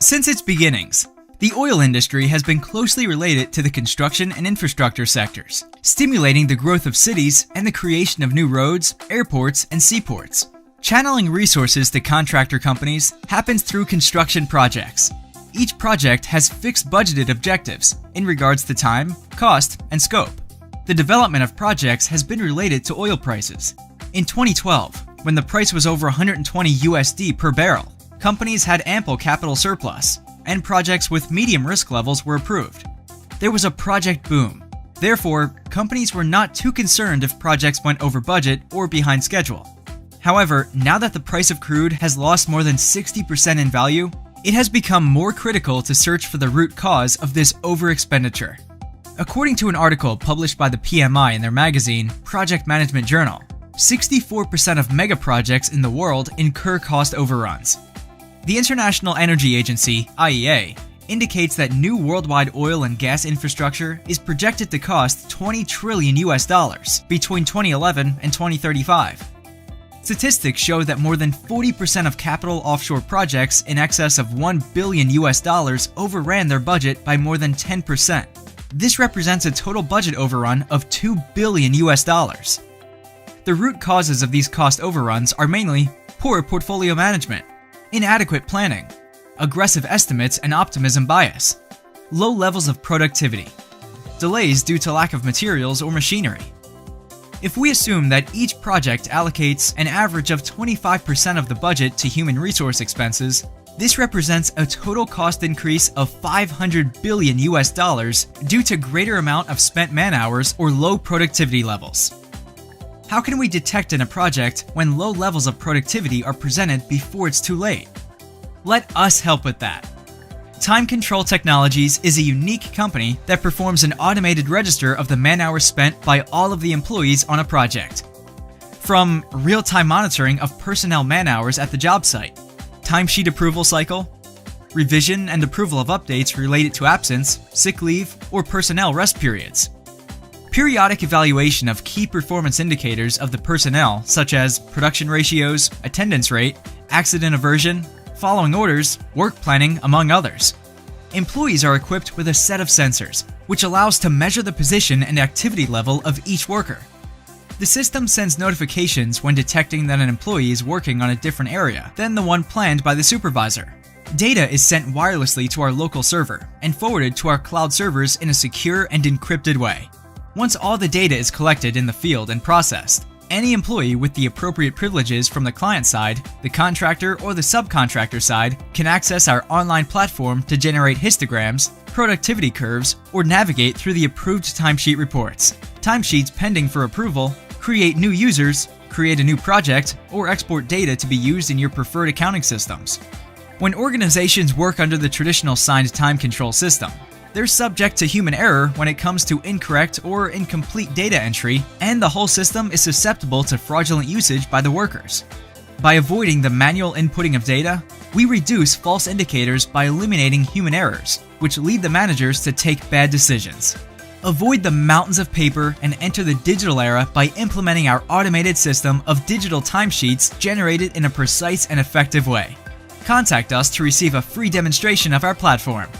Since its beginnings, the oil industry has been closely related to the construction and infrastructure sectors, stimulating the growth of cities and the creation of new roads, airports, and seaports. Channeling resources to contractor companies happens through construction projects. Each project has fixed budgeted objectives in regards to time, cost, and scope. The development of projects has been related to oil prices. In 2012, when the price was over 120 USD per barrel, companies had ample capital surplus, and projects with medium risk levels were approved. There was a project boom. Therefore, companies were not too concerned if projects went over budget or behind schedule. However, now that the price of crude has lost more than 60% in value, it has become more critical to search for the root cause of this over-expenditure. According to an article published by the PMI in their magazine, Project Management Journal, 64% of mega projects in the world incur cost overruns. The International Energy Agency, IEA, indicates that new worldwide oil and gas infrastructure is projected to cost $20 trillion between 2011 and 2035. Statistics show that more than 40% of capital offshore projects in excess of $1 billion overran their budget by more than 10%. This represents a total budget overrun of $2 billion. The root causes of these cost overruns are mainly poor portfolio management, inadequate planning, aggressive estimates and optimism bias, low levels of productivity, delays due to lack of materials or machinery. If we assume that each project allocates an average of 25% of the budget to human resource expenses, this represents a total cost increase of $500 billion due to greater amount of spent man-hours or low productivity levels. How can we detect in a project when low levels of productivity are presented before it's too late? Let us help with that. Time Control Technologies is a unique company that performs an automated register of the man-hours spent by all of the employees on a project. From real-time monitoring of personnel man-hours at the job site, timesheet approval cycle, revision and approval of updates related to absence, sick leave, or personnel rest periods, periodic evaluation of key performance indicators of the personnel such as production ratios, attendance rate, accident aversion, following orders, work planning, among others. Employees are equipped with a set of sensors, which allows to measure the position and activity level of each worker. The system sends notifications when detecting that an employee is working on a different area than the one planned by the supervisor. Data is sent wirelessly to our local server and forwarded to our cloud servers in a secure and encrypted way. Once all the data is collected in the field and processed, any employee with the appropriate privileges from the client side, the contractor, or the subcontractor side can access our online platform to generate histograms, productivity curves, or navigate through the approved timesheet reports, timesheets pending for approval, create new users, create a new project, or export data to be used in your preferred accounting systems. When organizations work under the traditional signed time control system, they're subject to human error when it comes to incorrect or incomplete data entry, and the whole system is susceptible to fraudulent usage by the workers. By avoiding the manual inputting of data, we reduce false indicators by eliminating human errors, which lead the managers to take bad decisions. Avoid the mountains of paper and enter the digital era by implementing our automated system of digital timesheets generated in a precise and effective way. Contact us to receive a free demonstration of our platform.